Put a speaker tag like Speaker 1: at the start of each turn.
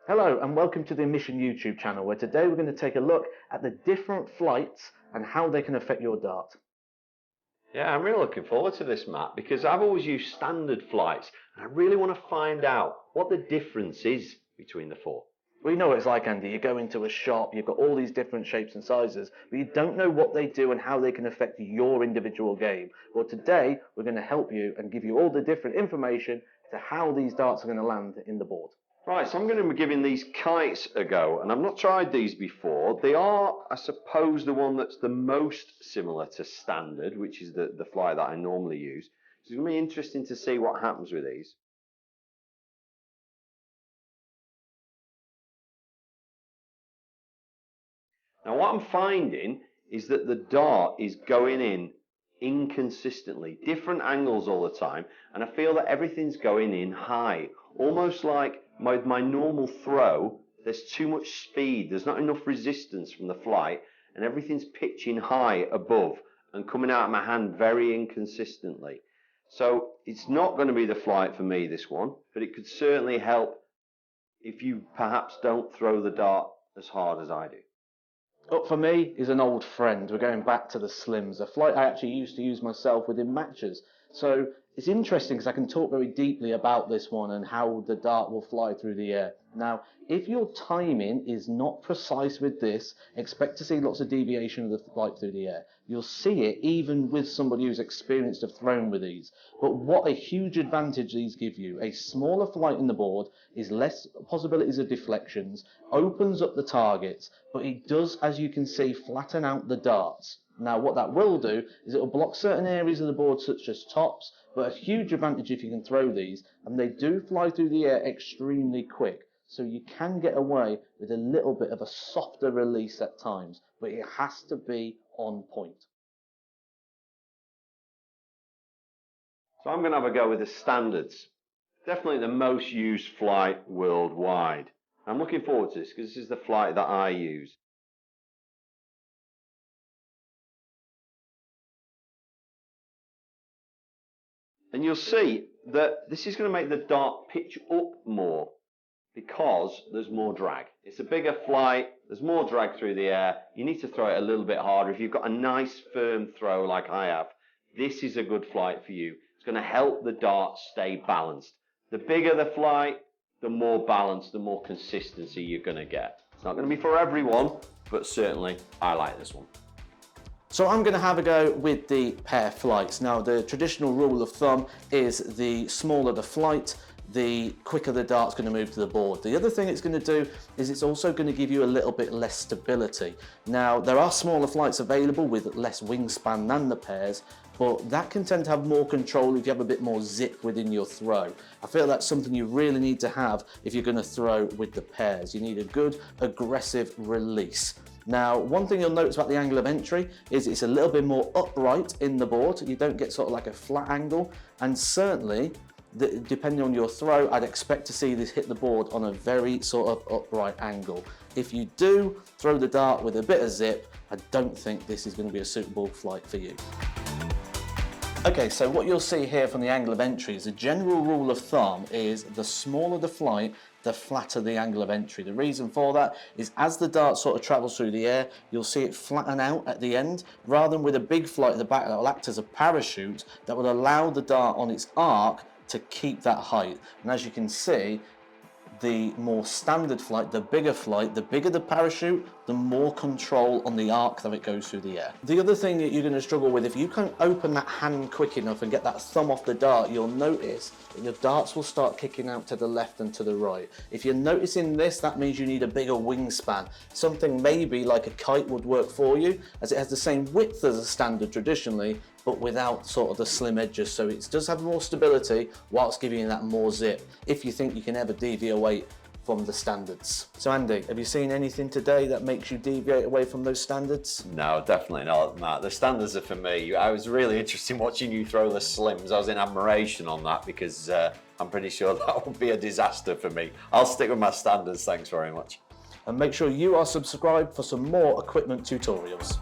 Speaker 1: Hello and welcome to the Mission YouTube channel, where today we're going to take a look at the different flights and how they can affect your dart.
Speaker 2: Yeah, I'm really looking forward to this, Matt, because I've always used standard flights and I really want to find out what the difference is between the four.
Speaker 1: Well, you know what it's like, Andy. You go into a shop, you've got all these different shapes and sizes, but you don't know what they do and how they can affect your individual game. Well, today we're going to help you and give you all the different information to how these darts are going to land in the board.
Speaker 2: Right, so I'm going to be giving these kites a go, and I've not tried these before. They are, I suppose, the one that's the most similar to standard, which is the fly that I normally use. So it's going to be interesting to see what happens with these. Now what I'm finding is that the dart is going in inconsistently, different angles all the time, and I feel that everything's going in high, almost like my normal throw. There's too much speed, there's not enough resistance from the flight, and everything's pitching high above and coming out of my hand very inconsistently. So it's not going to be the flight for me, this one, but it could certainly help if you perhaps don't throw the dart as hard as I do.
Speaker 1: Up for me is an old friend. We're going back to the Slims, a flight I actually used to use myself within matches. So it's interesting because I can talk very deeply about this one and how the dart will fly through the air. Now, if your timing is not precise with this, expect to see lots of deviation of the flight through the air. You'll see it even with somebody who's experienced of throwing with these. But what a huge advantage these give you. A smaller flight in the board is less possibilities of deflections, opens up the targets, but it does, as you can see, flatten out the darts. Now what that will do is it will block certain areas of the board such as tops, but a huge advantage if you can throw these, and they do fly through the air extremely quick. So you can get away with a little bit of a softer release at times, but it has to be on point.
Speaker 2: So I'm going to have a go with the standards. Definitely the most used flight worldwide. I'm looking forward to this because this is the flight that I use. And you'll see that this is going to make the dart pitch up more because there's more drag. It's a bigger flight, there's more drag through the air. You need to throw it a little bit harder. If you've got a nice firm throw like I have, this is a good flight for you. It's going to help the dart stay balanced. The bigger the flight, the more balance, the more consistency you're going to get. It's not going to be for everyone, but certainly I like this one.
Speaker 1: So I'm going to have a go with the pair flights. Now the traditional rule of thumb is the smaller the flight, the quicker the dart's going to move to the board. The other thing it's going to do is it's also going to give you a little bit less stability. Now there are smaller flights available with less wingspan than the pairs, but that can tend to have more control if you have a bit more zip within your throw. I feel that's something you really need to have if you're going to throw with the pairs. You need a good aggressive release. Now, one thing you'll notice about the angle of entry is it's a little bit more upright in the board. You don't get sort of like a flat angle, and certainly, depending on your throw, I'd expect to see this hit the board on a very sort of upright angle. If you do throw the dart with a bit of zip, I don't think this is going to be a suitable flight for you. Okay, so what you'll see here from the angle of entry is a general rule of thumb is the smaller the flight, the flatter the angle of entry. The reason for that is as the dart sort of travels through the air, you'll see it flatten out at the end, rather than with a big flight at the back that will act as a parachute that will allow the dart on its arc to keep that height. And as you can see, the more standard flight, the bigger the parachute, the more control on the arc that it goes through the air. The other thing that you're going to struggle with, if you can't open that hand quick enough and get that thumb off the dart, you'll notice that your darts will start kicking out to the left and to the right. If you're noticing this, that means you need a bigger wingspan. Something maybe like a kite would work for you, as it has the same width as a standard traditionally, but without sort of the slim edges, so it does have more stability whilst giving you that more zip, if you think you can ever deviate from the standards. So Andy, have you seen anything today that makes you deviate away from those standards?
Speaker 2: No, definitely not, Matt. The standards are for me. I was really interested in watching you throw the slims. I was in admiration on that because I'm pretty sure that would be a disaster for me. I'll stick with my standards, thanks very much.
Speaker 1: And make sure you are subscribed for some more equipment tutorials.